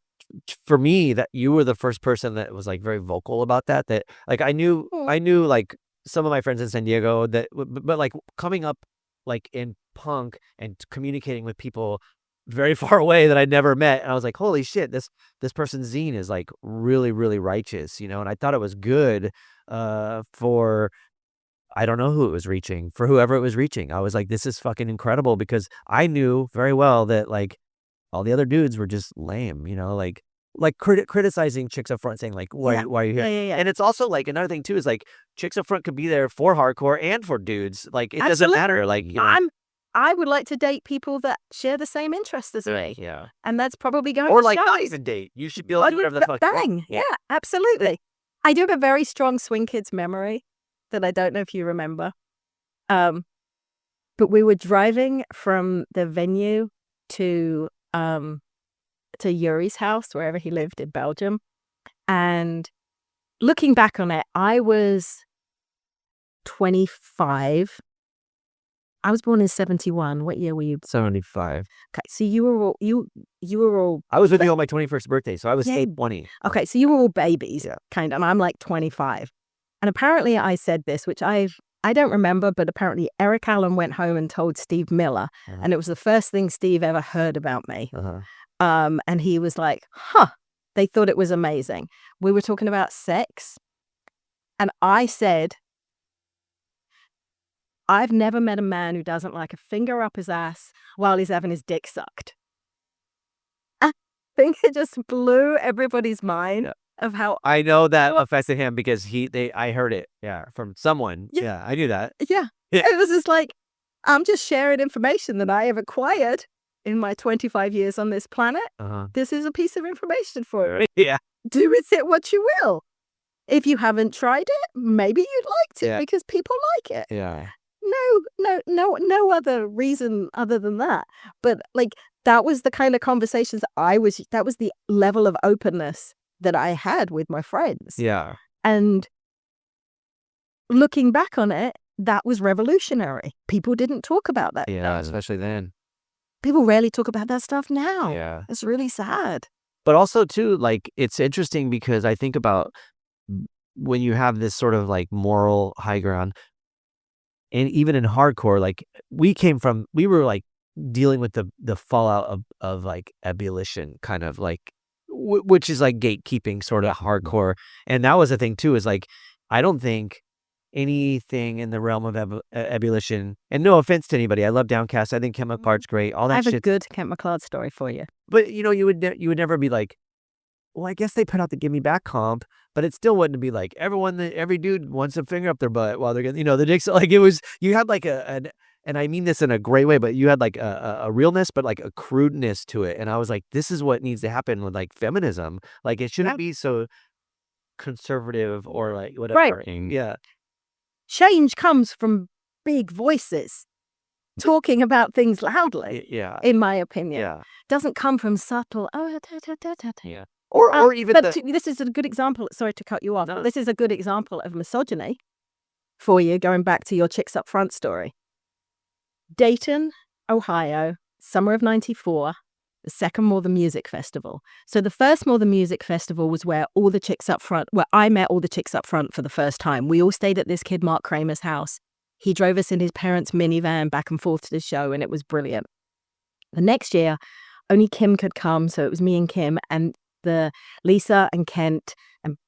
For me, that you were the first person that was like very vocal about that. That like I knew like some of my friends in San Diego that, but like coming up like in punk and communicating with people very far away that I'd never met, and I was like, holy shit, this person's zine is like really, really righteous, you know. And I thought it was good for, I don't know who it was reaching, for whoever it was reaching. I was like, this is fucking incredible, because I knew very well that like all the other dudes were just lame, you know, like criticizing Chicks Up Front, saying like, why are you here? Yeah. And it's also like another thing too is like Chicks Up Front could be there for hardcore and for dudes. Like it doesn't Absolutely. matter. Like, you know, I would like to date people that share the same interests as me, yeah, and that's probably going or to like show. not even date. You should be able to do whatever the fuck. you want. Bang. Yeah, absolutely. I do have a very strong Swing Kids memory that I don't know if you remember. But we were driving from the venue to Yuri's house, wherever he lived in Belgium. And looking back on it, I was 25. I was born in 71. What year were you? 75. Okay, so you were all I was with you on my 21st birthday, so I was Yeah. 20. okay, so you were all babies, Yeah. kind of, and I'm like 25. And apparently I said this, which I don't remember, but apparently Eric Allen went home and told Steve Miller, and it was the first thing Steve ever heard about me. And he was like, they thought it was amazing. We were talking about sex, and I said, I've never met a man who doesn't like a finger up his ass while he's having his dick sucked. I think it just blew everybody's mind of how, I know that affected him because I heard it, from someone. Yeah. I knew that. yeah. It was just like, I'm just sharing information that I have acquired in my 25 years on this planet. This is a piece of information for you. Yeah. Do with it what you will. If you haven't tried it, maybe you'd like to, Yeah. because people like it. Yeah. No other reason other than that. But like, that was the kind of conversations that was the level of openness that I had with my friends. Yeah. And looking back on it, that was revolutionary. People didn't talk about that. Yeah, especially then. People rarely talk about that stuff now. Yeah. It's really sad. But also, too, like, it's interesting because I think about when you have this sort of like moral high ground, and even in hardcore, like we were like dealing with the fallout of like abolition, kind of like, which is like gatekeeping sort of hardcore. And that was the thing too, is like, I don't think anything in the realm of abolition, and no offense to anybody, I love Downcast, I think Ken McClard's great, all that I have shit. a good Kent McCloud story for you. But you know, you would never be like, well, I guess they put out the Give Me Back comp, but it still wouldn't be like every dude wants a finger up their butt while they're getting, the dicks. Like it was, you had like and I mean this in a great way, but you had like a realness, but like a crudeness to it. And I was like, this is what needs to happen with like feminism. Like it shouldn't be so conservative or like whatever. Right. Yeah. Change comes from big voices talking about things loudly. Yeah. In my opinion. Yeah. Doesn't come from subtle. Yeah. Or even this is a good example. Sorry to cut you off. No. But this is a good example of misogyny for you, going back to your Chicks Up Front story. Dayton, Ohio, summer of '94, the second More Than Music Festival. So the first More Than Music Festival was where all the chicks up front, where I met all the chicks up front for the first time. We all stayed at this kid Mark Kramer's house. He drove us in his parents' minivan back and forth to the show, and it was brilliant. The next year, only Kim could come, so it was me and Kim, and the Lisa and Kent and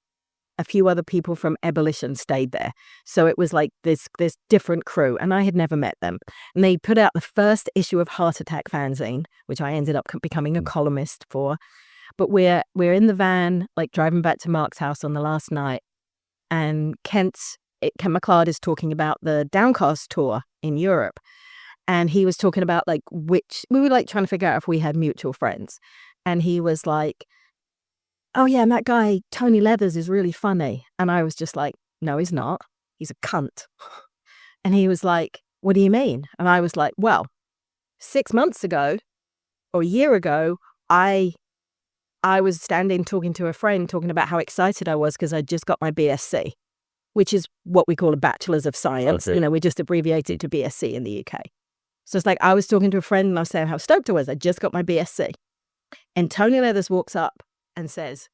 a few other people from Abolition stayed there. So it was like this different crew, and I had never met them. And they put out the first issue of Heart Attack Fanzine, which I ended up becoming a columnist for. But we're in the van, like driving back to Mark's house on the last night, and Kent McCloud is talking about the Downcast tour in Europe. And he was talking about like we were like trying to figure out if we had mutual friends. And he was like, oh yeah, and that guy, Tony Leathers, is really funny. And I was just like, no, he's not. He's a cunt. And he was like, what do you mean? And I was like, well, 6 months ago or a year ago, I was standing talking to a friend, talking about how excited I was because I just got my BSc, which is what we call a Bachelor's of Science. Okay. We just abbreviated to BSc in the UK. So it's like I was talking to a friend and I was saying how stoked I was. I just got my BSc. And Tony Leathers walks up and says,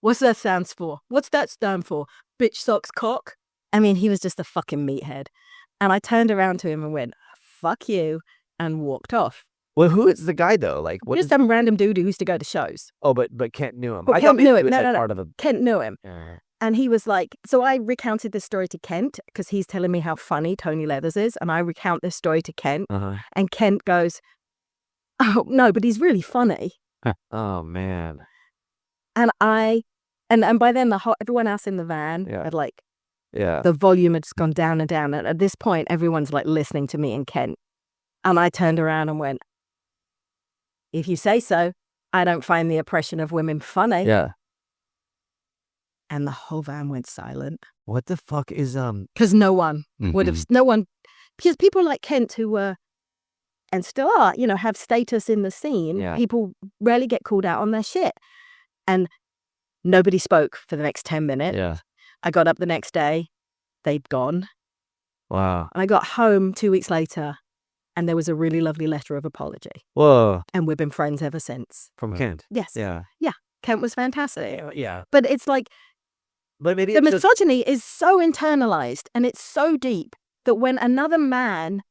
what's that stands for? What's that stand for? Bitch sucks cock? I mean, he was just a fucking meathead. And I turned around to him and went, fuck you, and walked off. Well, who is the guy though? Like what? Just some random dude who used to go to shows. Oh, but Kent knew him. But I Kent thought knew maybe him. he was No. part of a. Kent knew him. Yeah. And he was like, so I recounted this story to Kent because he's telling me how funny Tony Leathers is. And I recount this story to Kent. Uh-huh. And Kent goes, oh, no, but he's really funny. Oh, man. And and by then everyone else in the van had like, the volume had just gone down and down. And at this point, everyone's like listening to me and Kent. And I turned around and went, if you say so, I don't find the oppression of women funny. Yeah. And the whole van went silent. What the fuck is Because no one would have, because people like Kent who were, and still are, have status in the scene. Yeah. People rarely get called out on their shit. And nobody spoke for the next 10 minutes. Yeah. I got up the next day. They'd gone. Wow. And I got home 2 weeks later, and there was a really lovely letter of apology. Whoa. And we've been friends ever since. From Kent. Yes. Yeah. Kent was fantastic. Yeah. But it's like, But maybe the it's just, misogyny is so internalized and it's so deep that when another man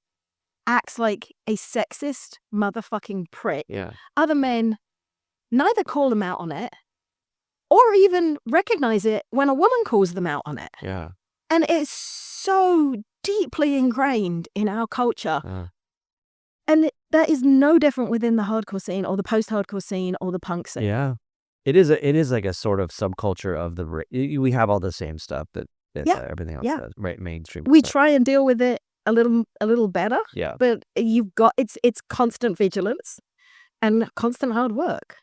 acts like a sexist motherfucking prick, other men neither call them out on it or even recognize it when a woman calls them out on it. Yeah. And it's so deeply ingrained in our culture. And that is no different within the hardcore scene or the post-hardcore scene or the punk scene. Yeah. It is like a sort of subculture of we have all the same stuff that everything else does, right? Mainstream. We stuff. try and deal with it a little better. Yeah. But you've got it's constant vigilance and constant hard work.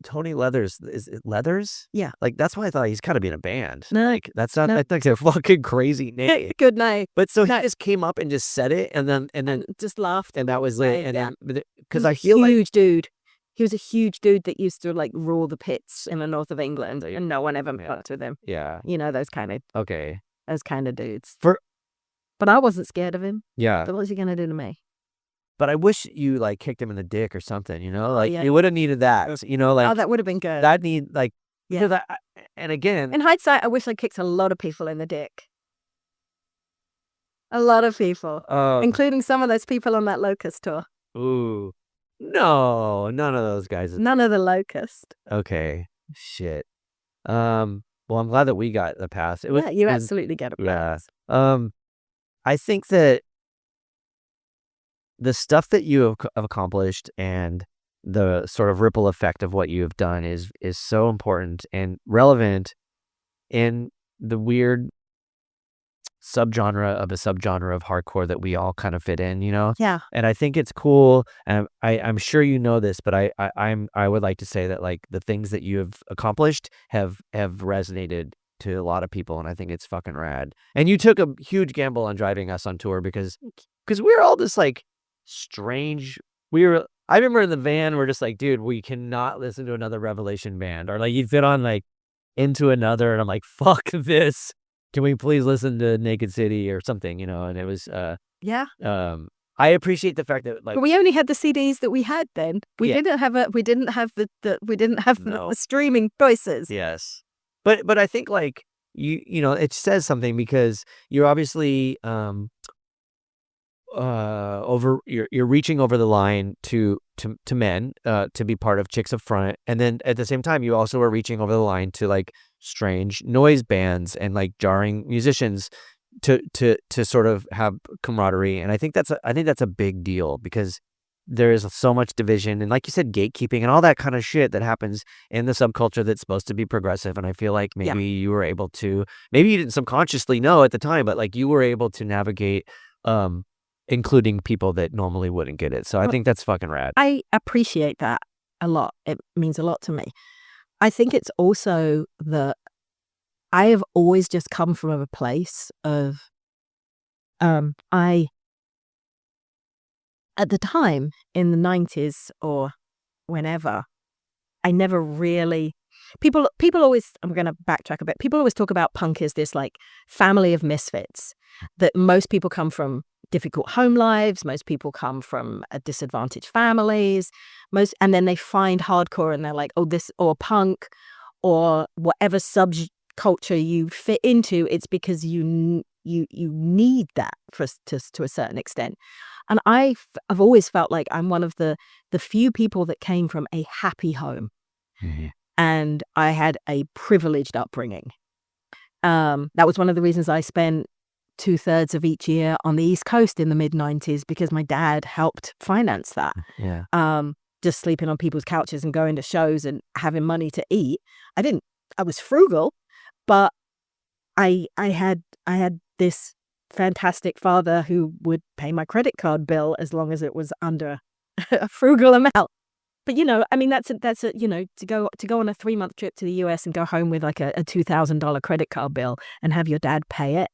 Tony Leathers, is it Leathers? Yeah. Like that's why I thought he's gotta be in a band. No. Like that's not No. that's like a fucking crazy name. Good night. But so he No. just came up and just said it and then Just laughed. and that was it. And Yeah. then because He I was feel a like huge dude. He was a huge dude that used to like rule the pits in the north of England, and no one ever fucked with him. yeah. Those kind of. Okay. those kind of dudes. For- But I wasn't scared of him. Yeah. But what's he gonna do to me? But I wish you like kicked him in the dick or something, you know? Like yeah. you would have needed that, you know, like Oh, that would have been good. that need like, Yeah. because and again, In hindsight, I wish I kicked a lot of people in the dick. A lot of people, including some of those people on that Locust tour. ooh, no, none of those guys. None of the Locust. Okay, shit. Well, I'm glad that we got the pass. It was, Yeah, you it was- absolutely get a yeah. pass. I think that the stuff that you have accomplished and the sort of ripple effect of what you have done is so important and relevant in the weird subgenre of a subgenre of hardcore that we all kind of fit in, you know? Yeah. And I think it's cool. And I'm sure you know this, but I would like to say that like the things that you have accomplished have resonated to a lot of people, and I think it's fucking rad. And you took a huge gamble on driving us on tour because we're all just like strange. I remember in the van, we're just like, dude, we cannot listen to another Revelation band, or like you'd fit on like Into Another, and I'm like, fuck this. Can we please listen to Naked City or something, you know? And it was, Yeah. I appreciate the fact that like But we only had the CDs that we had then. We Yeah. didn't have No. the streaming choices. yes, but I think like you know, it says something because you're obviously you're reaching over the line to men to be part of Chicks Up Front, and then at the same time you also are reaching over the line to like strange noise bands and like jarring musicians to sort of have camaraderie. And I think that's a big deal because there is so much division and, like you said, gatekeeping and all that kind of shit that happens in the subculture that's supposed to be progressive. And I feel like maybe you were able to, maybe you didn't subconsciously know at the time, but like you were able to navigate including people that normally wouldn't get it. So I think that's fucking rad. I appreciate that a lot. It means a lot to me. I think it's also that I have always just come from a place of, at the time in the 90s or whenever, I never really, people always, I'm going to backtrack a bit. People always talk about punk as this like family of misfits, that most people come from difficult home lives. Most people come from disadvantaged families. And then they find hardcore and they're like, oh, this, or punk, or whatever subculture you fit into. It's because you need that to a certain extent. And I've always felt like I'm one of the few people that came from a happy home, and I had a privileged upbringing. That was one of the reasons I spent 2/3 of each year on the East Coast in the mid-90s, because my dad helped finance that. Yeah. Just sleeping on people's couches and going to shows and having money to eat. I was frugal, but I had this fantastic father who would pay my credit card bill as long as it was under a frugal amount. But I mean, that's a to go on a 3-month trip to the US and go home with like a $2,000 credit card bill and have your dad pay it,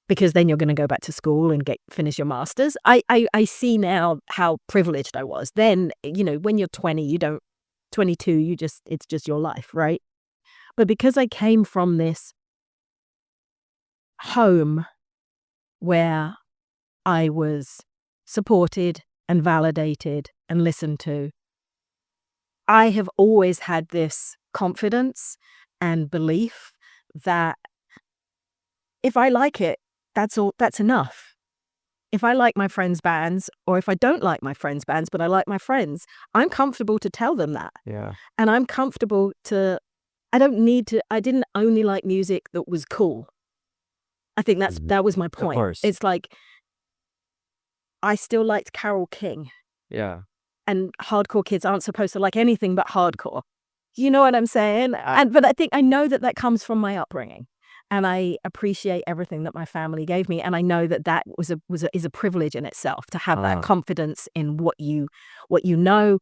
because then you're going to go back to school and finish your master's. I see now how privileged I was. Then, when you're 22, it's just your life, right? But because I came from this home where I was supported and validated and listened to, I have always had this confidence and belief that if I like it, that's enough. If I like my friends' bands, or if I don't like my friends' bands, but I like my friends, I'm comfortable to tell them that. Yeah. And I'm comfortable I didn't only like music that was cool. I think that was my point. Of course. It's like, I still liked Carole King, Yeah. and hardcore kids aren't supposed to like anything but hardcore. You know what I'm saying? But I know that comes from my upbringing, and I appreciate everything that my family gave me. And I know that is a privilege in itself, to have that confidence in what you know,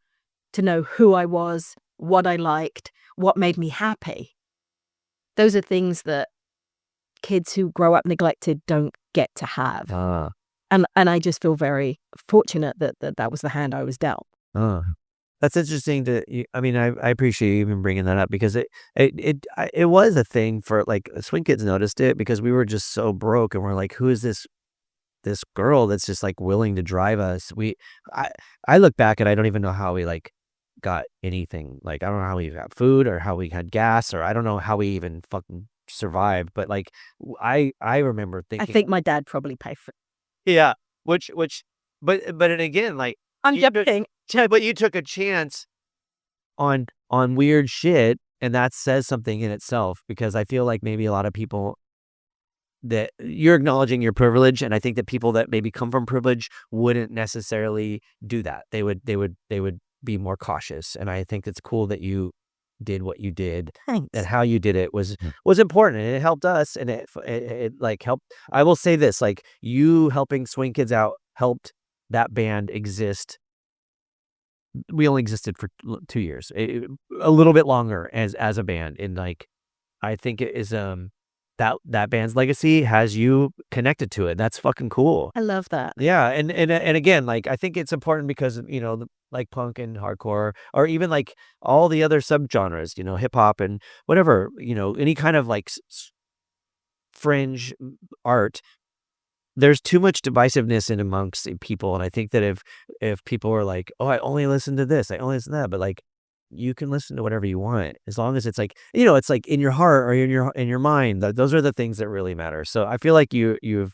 to know who I was, what I liked, what made me happy. Those are things that kids who grow up neglected don't get to have. And I just feel very fortunate that was the hand I was dealt. That's interesting I mean, I appreciate you even bringing that up because it was a thing for like Swing Kids noticed it because we were just so broke and we're like, who is this girl that's just like willing to drive us? I look back and I don't even know how we like got anything. Like, I don't know how we got food or how we had gas, or I don't know how we even fucking survived. But like, I remember I thinking, think my dad probably paid for it. yeah, but and again, like, I'm you took- joking. but you took a chance on weird shit, and that says something in itself, because I feel like maybe a lot of people that you're acknowledging your privilege, and I think that people that maybe come from privilege wouldn't necessarily do that. They would be more cautious, and I think it's cool that you did what you did. Thanks. And how you did it was important, and it helped us, and it like helped. I will say this, like, you helping Swing Kids out helped that band exist. We only existed for 2 years, a little bit longer as a band, and like, I think it is that band's legacy has you connected to it. That's fucking cool. I love that. Yeah, and again, like, I think it's important because, you know, like punk and hardcore, or even like all the other subgenres, you know, hip hop and whatever, you know, any kind of like fringe art. There's too much divisiveness in amongst people, and I think that if people are like, oh, I only listen to this, I only listen to that, but like, you can listen to whatever you want as long as it's like, you know, it's like in your heart or in your mind. Those are the things that really matter. So I feel like you've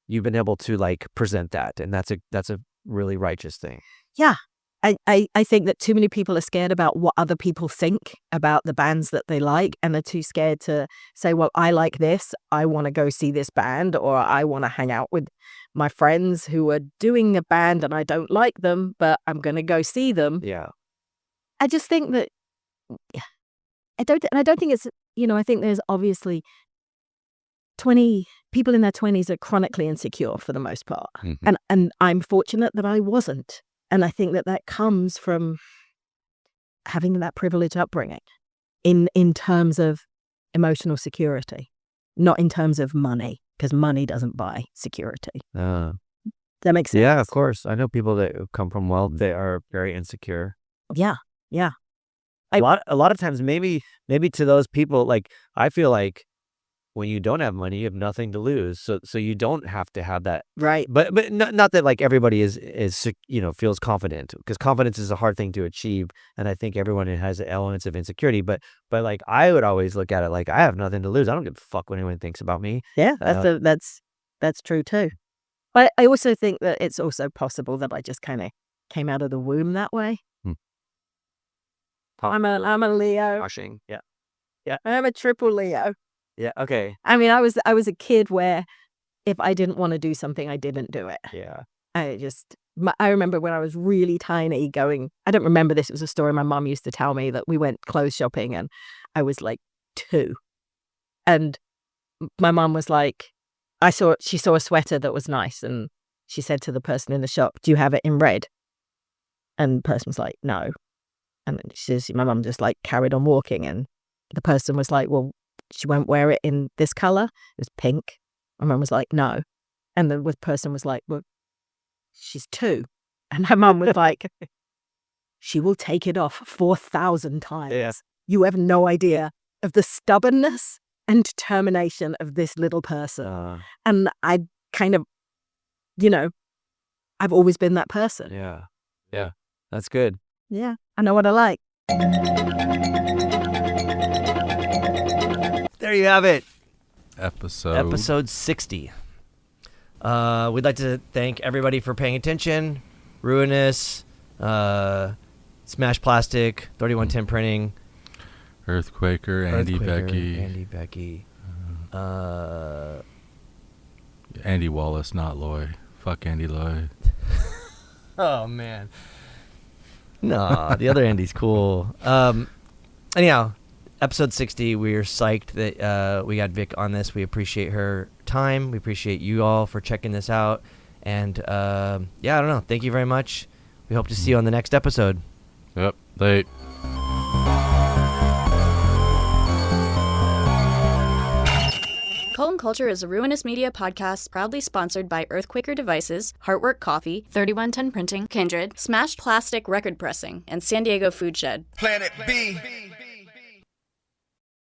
been able to like present that, and that's a really righteous thing. Yeah. I think that too many people are scared about what other people think about the bands that they like, and they're too scared to say, well, I like this, I want to go see this band, or I want to hang out with my friends who are doing a band and I don't like them, but I'm going to go see them. Yeah. I just think that, I don't think it's, you know, I think there's obviously people in their 20s are chronically insecure for the most part. Mhm. And I'm fortunate that I wasn't. And I think that comes from having that privileged upbringing in terms of emotional security, not in terms of money, because money doesn't buy security. That makes sense. Yeah, of course. I know people that come from wealth, they are very insecure. Yeah. Yeah. A lot of times, maybe to those people, like, I feel like when you don't have money, you have nothing to lose. So you don't have to have that. Right. But not that like everybody is you know, feels confident, because confidence is a hard thing to achieve, and I think everyone has elements of insecurity. But like, I would always look at it like, I have nothing to lose. I don't give a fuck what anyone thinks about me. Yeah, that's true too. But I also think that it's also possible that I just kind of came out of the womb that way. I'm a Leo. Washing. Yeah. I'm a triple Leo. Yeah. Okay. I mean, I was a kid where if I didn't want to do something, I didn't do it. Yeah. I remember when I was really tiny I don't remember this, it was a story my mum used to tell me, that we went clothes shopping and I was like 2. And my mum was like, she saw a sweater that was nice, and she said to the person in the shop, do you have it in red? And the person was like, no. And then my mum just like carried on walking, and the person was like, well, she won't wear it in this color. It was pink. My mum was like, no. And the person was like, well, she's 2. And my mum was like, she will take it off 4,000 times. Yeah. You have no idea of the stubbornness and determination of this little person. And I kind of, you know, I've always been that person. Yeah. Yeah. That's good. Yeah. I know what I like. There you have it. Episode 60. We'd like to thank everybody for paying attention. Ruinous, Smash Plastic, 3110 Printing, Earthquaker, Andy Becky, Andy Wallace, not Loy. Fuck Andy Loy. Oh man. No, the other Andy's cool. Anyhow, episode 60, we're psyched that we got Vic on this. We appreciate her time. We appreciate you all for checking this out. And yeah, I don't know. Thank you very much. We hope to see you on the next episode. Yep. Late. Cult and Culture is a Ruinous Media podcast proudly sponsored by Earthquaker Devices, Heartwork Coffee, 3110 Printing, Kindred, Smashed Plastic Record Pressing, and San Diego Food Shed. Planet B.